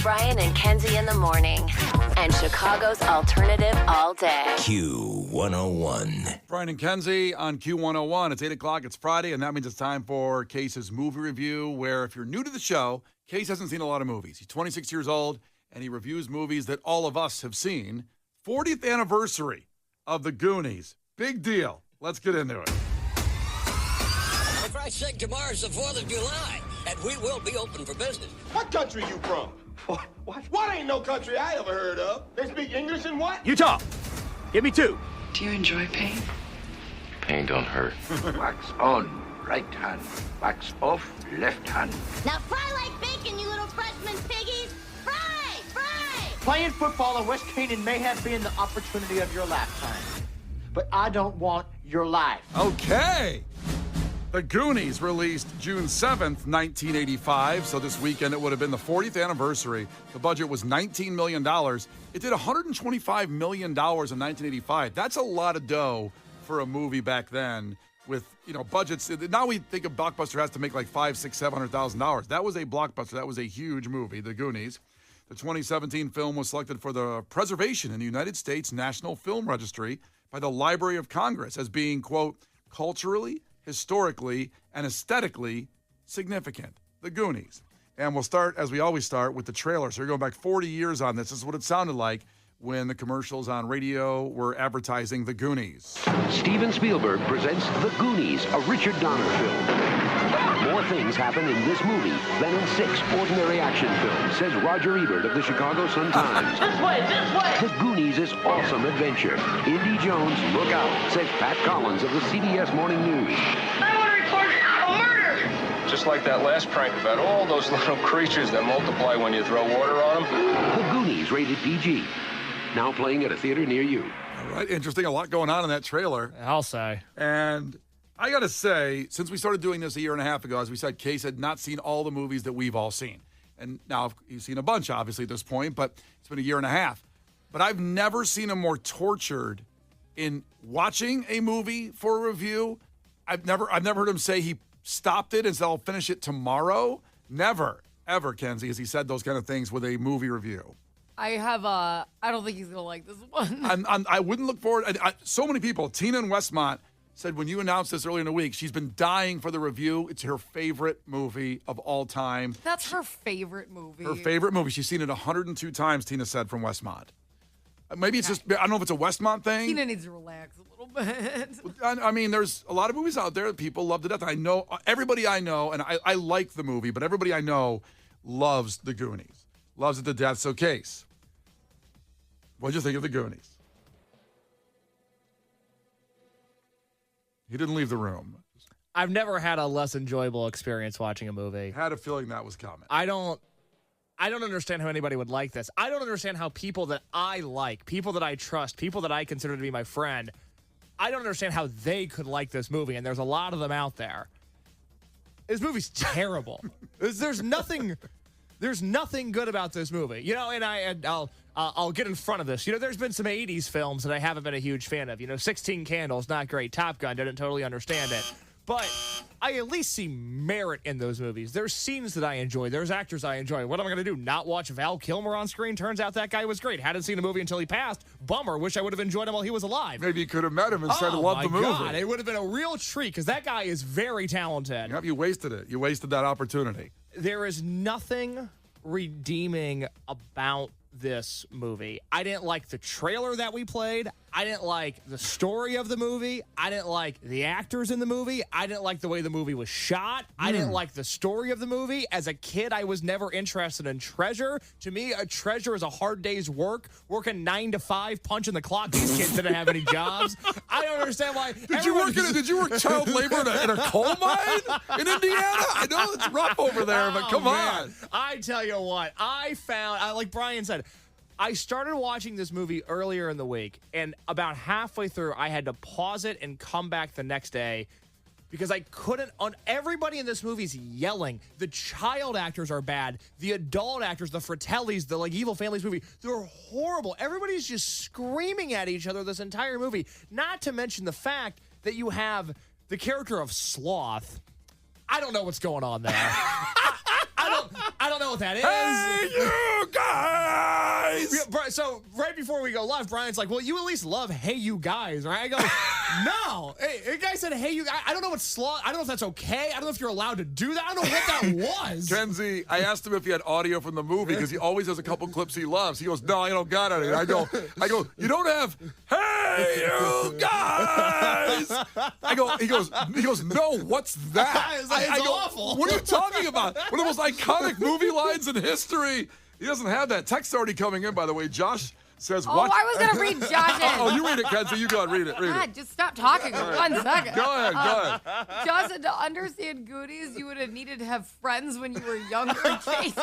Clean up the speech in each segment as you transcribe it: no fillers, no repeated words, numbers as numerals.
Brian and Kenzie in the morning. And Chicago's alternative all day. Q101. Brian and Kenzie on Q101. It's 8 o'clock. It's Friday, and that means it's time for Case's movie review, where if you're new to the show, Case hasn't seen a lot of movies. He's 26 years old, and he reviews movies that all of us have seen. 40th anniversary of the Goonies. Big deal. Let's get into it. For Christ's sake, tomorrow's the 4th of July, and we will be open for business. What country you from? What ain't no country I ever heard of? They speak English and what? Utah. Give me 2. Do you enjoy pain? Pain don't hurt. Wax on, right hand. Wax off, left hand. Now fry like bacon, you little freshman piggies! Fry! Fry! Playing football in West Canaan may have been the opportunity of your lifetime, but I don't want your life. Okay. The Goonies released June 7th, 1985. So this weekend it would have been the 40th anniversary. The budget was $19 million. It did $125 million in 1985. That's a lot of dough for a movie back then with, budgets. Now we think a blockbuster has to make like $500,000, $600,000, $700,000. That was a blockbuster. That was a huge movie, The Goonies. The 2017 film was selected for the preservation in the United States National Film Registry by the Library of Congress as being, quote, culturally, historically, and aesthetically significant. The Goonies. And we'll start, as we always start, with the trailer. So you're going back 40 years on this. This is what it sounded like when the commercials on radio were advertising The Goonies. Steven Spielberg presents The Goonies, a Richard Donner film. More things happen in this movie than in 6 ordinary action films, says Roger Ebert of the Chicago Sun-Times. This way! The Goonies is awesome adventure. Indy Jones, look out, says Pat Collins of the CBS Morning News. I want to report a murder! Just like that last prank about all those little creatures that multiply when you throw water on them. The Goonies, rated PG. Now playing at a theater near you. All right, interesting. A lot going on in that trailer. I'll say. And I got to say, since we started doing this a year and a half ago, as we said, Case had not seen all the movies that we've all seen. And now he's seen a bunch, obviously, at this point, but it's been a year and a half. But I've never seen him more tortured in watching a movie for a review. I've never heard him say he stopped it and said, I'll finish it tomorrow. Never, ever, Kenzie, has he said those kind of things with a movie review. I don't think he's going to like this one. I wouldn't look forward. So many people, Tina in Westmont, said when you announced this earlier in the week, she's been dying for the review. It's her favorite movie of all time. That's her favorite movie. Her favorite movie. She's seen it 102 times, Tina said, from Westmont. Maybe it's just, I don't know if it's a Westmont thing. Tina needs to relax a little bit. I mean, there's a lot of movies out there that people love to death. I know, everybody I know, and I like the movie, but everybody I know loves The Goonies. Loves it to death. So, Case, what'd you think of The Goonies? He didn't leave the room. I've never had a less enjoyable experience watching a movie. Had a feeling that was coming. I don't understand how anybody would like this. I don't understand how people that I like, people that I trust, people that I consider to be my friend, I don't understand how they could like this movie, and there's a lot of them out there. This movie's terrible. There's nothing good about this movie. And I'll get in front of this. There's been some 80s films that I haven't been a huge fan of. 16 Candles, not great. Top Gun, didn't totally understand it. But I at least see merit in those movies. There's scenes that I enjoy. There's actors I enjoy. What am I going to do? Not watch Val Kilmer on screen? Turns out that guy was great. Hadn't seen a movie until he passed. Bummer. Wish I would have enjoyed him while he was alive. Maybe you could have met him and said, love the movie. God, it would have been a real treat because that guy is very talented. Yep, you wasted it. You wasted that opportunity. There is nothing redeeming about this movie. I didn't like the trailer that we played. I didn't like the story of the movie. I didn't like the actors in the movie. I didn't like the way the movie was shot. I didn't like the story of the movie. As a kid, I was never interested in treasure. To me, a treasure is a hard day's work, working 9 to 5, punching the clock. These kids didn't have any jobs. I don't understand why. Did you work child labor in a coal mine in Indiana? I know it's rough over there, but come on. I tell you what, I found, like Brian said, I started watching this movie earlier in the week, and about halfway through, I had to pause it and come back the next day because I couldn't. Everybody in this movie is yelling. The child actors are bad. The adult actors, the Fratellis, the Evil Families movie, they're horrible. Everybody's just screaming at each other this entire movie. Not to mention the fact that you have the character of Sloth. I don't know what's going on there. I I don't know what that is. Hey, you guys! Yeah, so right before we go live, Brian's like, well, you at least love Hey You Guys, right? I go, no. Hey, the guy said Hey You Guys. I don't know what's I don't know if that's okay. I don't know if you're allowed to do that. I don't know what that was. Kenzie, I asked him if he had audio from the movie because he always has a couple clips he loves. He goes, no, I don't got any. I go, you don't have Hey You Guys. He goes, no, what's that? It's awful. What are you talking about? One of the most iconic movie lines in history. He doesn't have that. Text already coming in, by the way. Josh says, Oh, watch. I was going to read Josh's. Oh, you read it, Kenzie. You go ahead. Read it. God, just stop talking for 1 second. Go ahead. Josh said to understand Goonies, you would have needed to have friends when you were younger, Chase.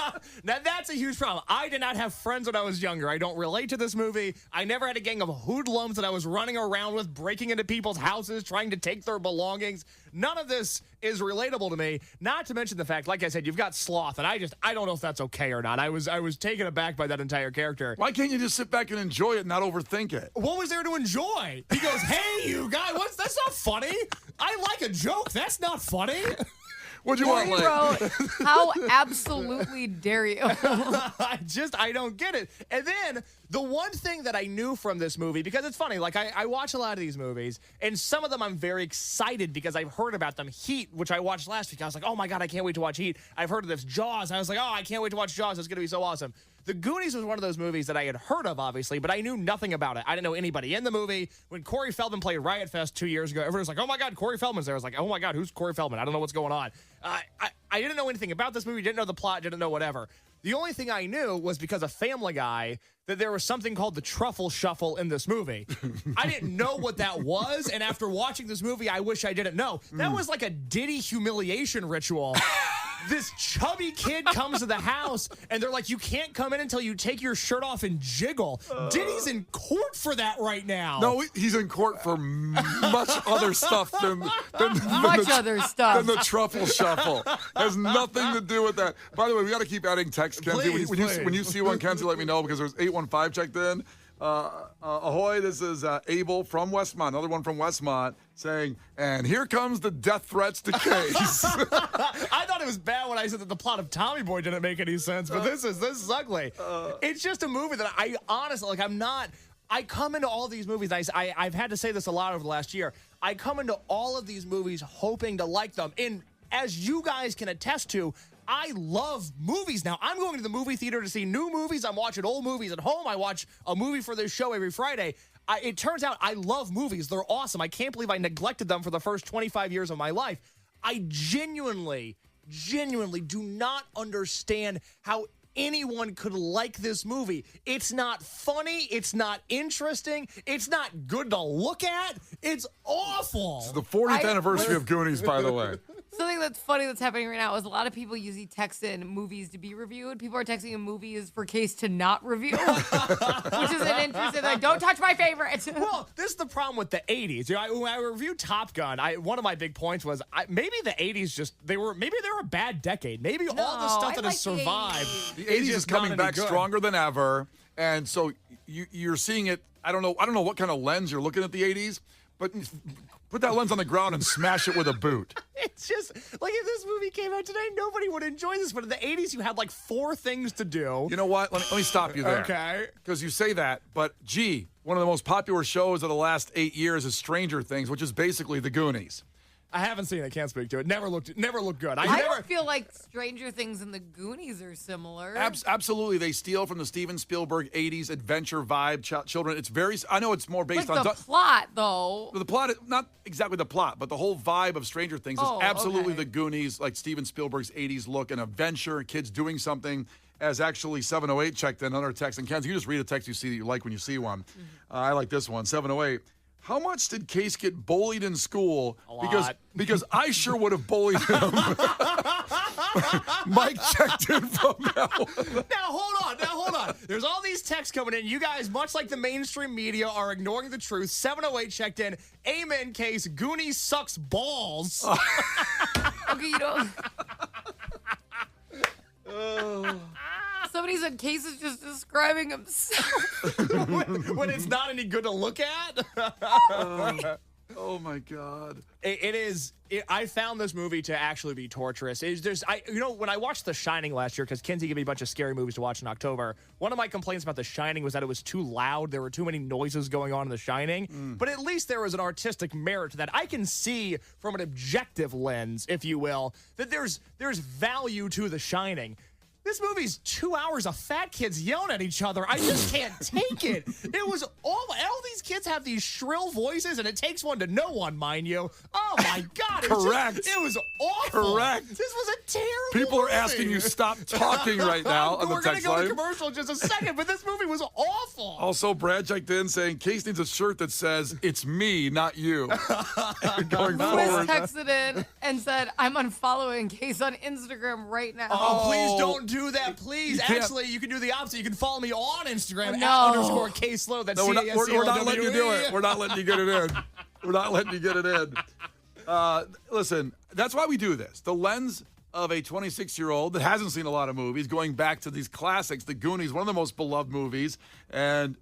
Now, that's a huge problem. I did not have friends when I was younger. I don't relate to this movie. I never had a gang of hoodlums that I was running around with, breaking into people's houses, trying to take their belongings. None of this is relatable to me. Not to mention the fact, like I said, you've got Sloth, and I don't know if that's okay or not. I was taken aback by that entire character. Why can't you just sit back and enjoy it and not overthink it? What was there to enjoy? He goes, hey, you guy, that's not funny. I like a joke. That's not funny. What'd you want, Lane? How absolutely dare you? I don't get it. And then the one thing that I knew from this movie, because it's funny, like I watch a lot of these movies, and some of them I'm very excited because I've heard about them. Heat, which I watched last week, I was like, oh my God, I can't wait to watch Heat. I've heard of this. Jaws, I was like, oh, I can't wait to watch Jaws. It's going to be so awesome. The Goonies was one of those movies that I had heard of, obviously, but I knew nothing about it. I didn't know anybody in the movie. When Corey Feldman played Riot Fest 2 years ago, everyone was like, oh my God, Corey Feldman's there. I was like, oh my God, who's Corey Feldman? I don't know what's going on. I didn't know anything about this movie, didn't know the plot, didn't know whatever. The only thing I knew was because of Family Guy that there was something called the Truffle Shuffle in this movie. I didn't know what that was, and after watching this movie, I wish I didn't know. That was like a Diddy humiliation ritual. This chubby kid comes to the house, and they're like, you can't come in until you take your shirt off and jiggle. Diddy's in court for that right now. No, he's in court for much other stuff than other stuff than the Truffle Shuffle. Has nothing to do with that. By the way, we got to keep adding text, Kenzie. Please, when you see one, Kenzie, let me know because there's 815 checked in. Ahoy, this is Abel from Westmont, another one from Westmont, saying, and here comes the death threats to Case. I thought it was bad when I said that the plot of Tommy Boy didn't make any sense, but this is ugly. It's just a movie that I honestly, I come into all these movies, I've had to say this a lot over the last year, I come into all of these movies hoping to like them, and as you guys can attest to, I love movies now. I'm going to the movie theater to see new movies. I'm watching old movies at home. I watch a movie for this show every Friday. It turns out I love movies. They're awesome. I can't believe I neglected them for the first 25 years of my life. I genuinely do not understand how anyone could like this movie. It's not funny. It's not interesting. It's not good to look at. It's awful. It's the 40th anniversary of Goonies, by the way. Something that's funny that's happening right now is a lot of people usually text in movies to be reviewed. People are texting in movies for Case to not review, which is an interesting thing. Don't touch my favorite. Well, this is the problem with the 80s. You know, when I reviewed Top Gun, one of my big points was maybe the 80s they were a bad decade. Maybe all the stuff that has survived. The 80s is coming back stronger than ever, and so you're seeing it. I don't know what kind of lens you're looking at the 80s, but put that lens on the ground and smash it with a boot. It's just, like, if this movie came out today, nobody would enjoy this. But in the 80s, you had, like, 4 things to do. You know what? Let me stop you there. Okay. Because you say that, but, one of the most popular shows of the last 8 years is Stranger Things, which is basically the Goonies. I haven't seen it. Can't speak to it. Never looked good. I don't feel like Stranger Things and the Goonies are similar. Absolutely. They steal from the Steven Spielberg 80s adventure vibe, children. It's very, I know it's more based on... the plot, though. The plot, not exactly the plot, but the whole vibe of Stranger Things is absolutely the Goonies, like Steven Spielberg's 80s look, an adventure, kids doing something. As actually 708 checked in on our text. And Kenzie, you just read a text you see that you like when you see one. I like this one, 708. How much did Case get bullied in school? Because I sure would have bullied him. Mike checked in from now. Now hold on. There's all these texts coming in. You guys, much like the mainstream media, are ignoring the truth. 708 checked in. Amen, Case. Goonies sucks balls. Okay, you don't. Somebody said Case is just describing himself. when it's not any good to look at? Oh, my God. It is. I found this movie to actually be torturous. When I watched The Shining last year, because Kenzie gave me a bunch of scary movies to watch in October, one of my complaints about The Shining was that it was too loud. There were too many noises going on in The Shining. But at least there was an artistic merit to that. I can see from an objective lens, if you will, that there's value to The Shining. This movie's 2 hours of fat kids yelling at each other. I just can't take it. It was all these kids have these shrill voices, and it takes one to know one, mind you. Oh, my God. Correct. It was awful. Correct. This was a terrible People are movie. asking you stop talking right now on the We're going to text go line. to commercial in just a second, but this movie was awful. Also, Brad checked in saying Case needs a shirt that says, "It's me, not you." Going Lewis forward. texted in and said, I'm unfollowing Case on Instagram right now. Oh, please don't do that, please. You can't- Actually, you can do the opposite. You can follow me on Instagram No. @_Case-Low. That's No, we're not letting you do it. CASLOWE. We're not letting you get it in. We're not letting you get it in. Listen, that's why we do this. The lens of a 26-year-old that hasn't seen a lot of movies, going back to these classics, The Goonies, one of the most beloved movies. And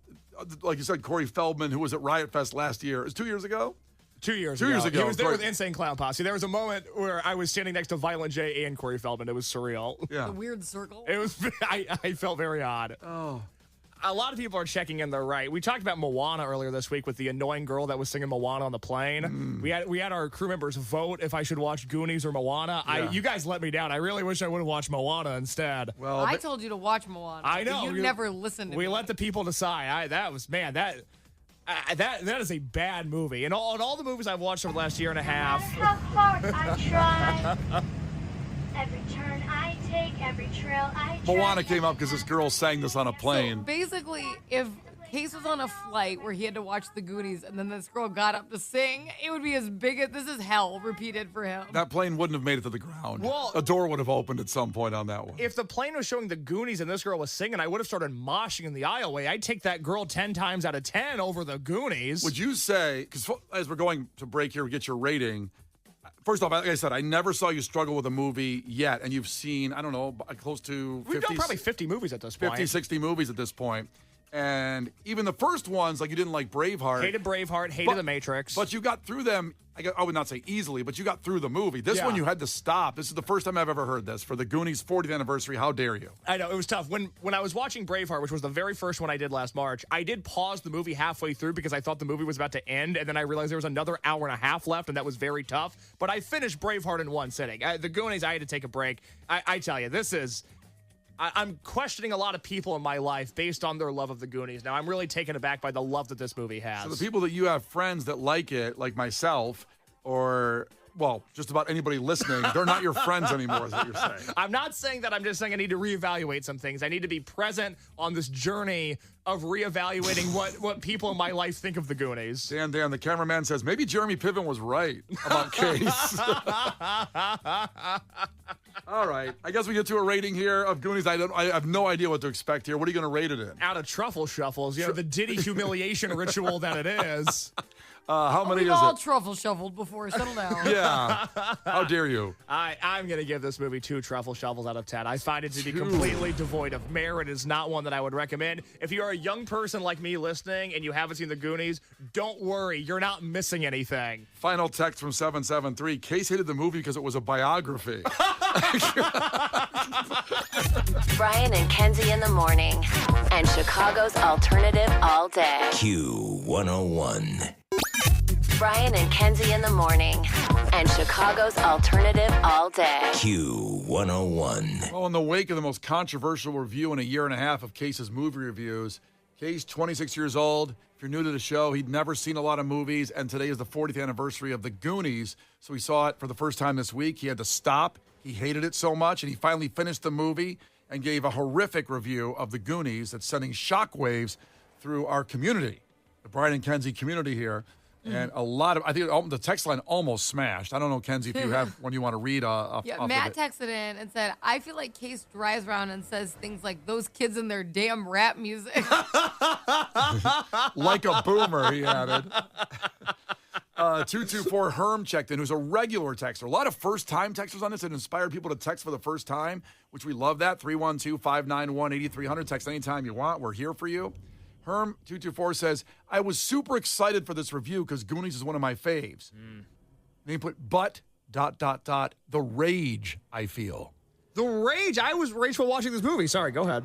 like you said, Corey Feldman, who was at Riot Fest last year. It was 2 years ago? 2 years 2 ago. years ago. He was there Corey- with Insane Clown Posse. There was a moment where I was standing next to Violent J and Corey Feldman. It was surreal. Yeah. The weird circle. It was. I felt very odd. Oh. A lot of people are checking in. They're right. We talked about Moana earlier this week with the annoying girl that was singing Moana on the plane. We had our crew members vote if I should watch Goonies or Moana. Yeah. You guys let me down. I really wish I would have watched Moana instead. Well, I told you to watch Moana. I but know. You never listened to me. We let the people decide. That is a bad movie. And all the movies I've watched over the last year and a half. How far I try. Every turn I take, every trail I try. Moana came up because this girl sang this on a So plane. basically, if Case was on a flight where he had to watch the Goonies and then this girl got up to sing, it would be as big as this is hell repeated for him. That plane wouldn't have made it to the ground. Well- a door would have opened at some point on that one. If the plane was showing the Goonies and this girl was singing, I would have started moshing in the aisleway. I'd take that girl 10 times out of 10 over the Goonies. Would you say, because as we're going to break here, we get your rating. First off, like I said, I never saw you struggle with a movie yet, and you've seen, I don't know, close to 50, We've done probably 50 movies at this point. 50, 60 movies at this point. And even the first ones, like you didn't like Braveheart. Hated Braveheart, hated The Matrix. But you got through them, I would not say easily, but you got through the movie. This one you had to stop. This is the first time I've ever heard this. For the Goonies 40th anniversary, how dare you? I know, it was tough. When I was watching Braveheart, which was the very first one I did last March, I did pause the movie halfway through because I thought the movie was about to end, and then I realized there was another hour and a half left, and that was very tough. But I finished Braveheart in one sitting. The Goonies, I had to take a break. I tell you, this is... I'm questioning a lot of people in my life based on their love of the Goonies. Now, I'm really taken aback by the love that this movie has. So the people that you have friends that like it, like myself, or, well, just about anybody listening, they're not your friends anymore, is what you're saying. I'm not saying that. I'm just saying I need to reevaluate some things. I need to be present on this journey of reevaluating what people in my life think of the Goonies. Dan, the cameraman says, maybe Jeremy Piven was right about Case. All right. I guess we get to a rating here of Goonies. I have no idea what to expect here. What are you going to rate it in? Out of truffle shuffles, the Diddy humiliation ritual that it is. How many We've is all it? truffle shuffled before. Settle down. Yeah. How dare you? I'm going to give this movie 2 truffle shovels out of 10. I find it to be completely devoid of merit. It is not one that I would recommend. If you are a young person like me listening and you haven't seen the Goonies, don't worry. You're not missing anything. Final text from 773. Case hated the movie because it was a biography. Brian and Kenzie in the morning. And Chicago's alternative all day. Q101. Brian and Kenzie in the morning. And Chicago's alternative all day. Q101. Well, in the wake of the most controversial review in a year and a half of Case's movie reviews, Case, 26 years old. If you're new to the show, he'd never seen a lot of movies, and today is the 40th anniversary of The Goonies, so he saw it for the first time this week. He had to stop. He hated it so much, and he finally finished the movie and gave a horrific review of The Goonies that's sending shockwaves through our community, the Brian and Kenzie community here. And a lot of, I think the text line almost smashed. I don't know, Kenzie, if you have one you want to read off Matt of it. texted in and said, I feel like Case drives around and says things like, those kids and their damn rap music. Like a boomer, he added. 224 Herm checked in, who's a regular texter. A lot of first-time texters on this. It inspired people to text for the first time, which we love that. 312-591-8300. Text anytime you want. We're here for you. Herm224 says, I was super excited for this review because Goonies is one of my faves. And he put, but, ... the rage I feel. The rage? I was rageful watching this movie. Sorry, go ahead.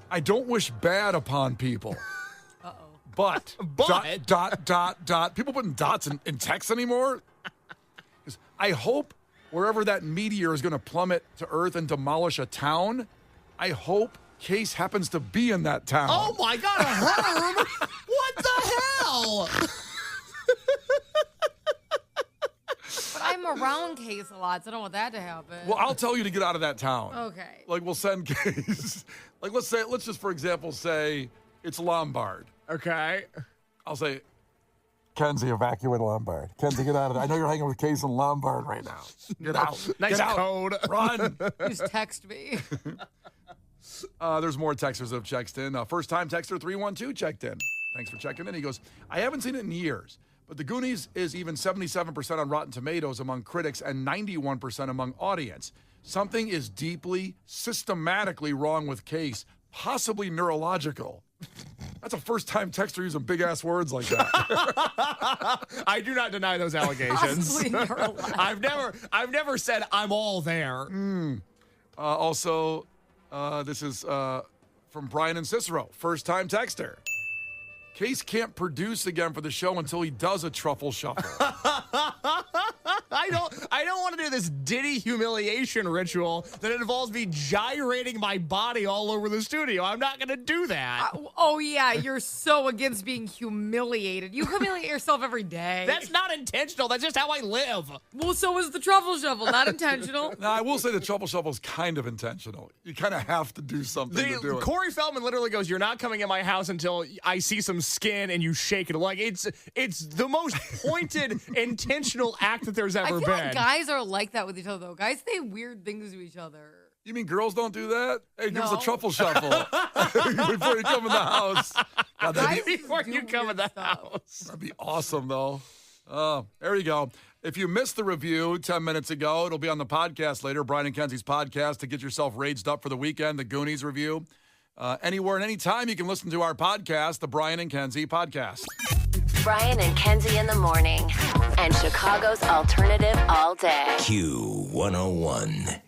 I don't wish bad upon people. But, ... People putting dots in text anymore? I hope wherever that meteor is going to plummet to Earth and demolish a town, I hope Case happens to be in that town. Oh, my God, Herm! What the hell? But I'm around Case a lot, so I don't want that to happen. Well, I'll tell you to get out of that town. Okay. Like, we'll send Case. Like, let's just, for example, say it's Lombard. Okay. I'll say, Kenzie, evacuate Lombard. Kenzie, get out of there. I know you're hanging with Case and Lombard right now. Get out. Nice Get out. code. Run. Just text me. There's more texters that have checked in. First-time texter 312 checked in. Thanks for checking in. He goes, I haven't seen it in years, but The Goonies is even 77% on Rotten Tomatoes among critics and 91% among audience. Something is deeply, systematically wrong with Case, possibly neurological. That's a first-time texter using big-ass words like that. I do not deny those allegations. I've never said I'm all there. Also, this is from Brian and Cicero, first-time texter. Case can't produce again for the show until he does a truffle shuffle. I don't want to do this Diddy humiliation ritual that involves me gyrating my body all over the studio. I'm not going to do that. Oh, yeah, you're so against being humiliated. You humiliate yourself every day. That's not intentional. That's just how I live. Well, so is the truffle shuffle. Not intentional. Now, I will say the truffle shuffle is kind of intentional. You kind of have to do something to do it. Corey Feldman literally goes, you're not coming in my house until I see some skin and you shake it. Like, it's the most pointed, intentional act that there's ever I feel been. like guys are like that with each other, though. Guys say weird things to each other. You mean girls don't do that? Hey, give us No. a truffle shuffle before you come in the house. God, Before you come in the house. That'd be awesome, though. There you go. If you missed the review 10 minutes ago, it'll be on the podcast later, Brian and Kenzie's podcast, to get yourself raged up for the weekend, the Goonies review. Anywhere and anytime you can listen to our podcast, the Brian and Kenzie podcast. Brian and Kenzie in the morning. And Chicago's alternative all day. Q101.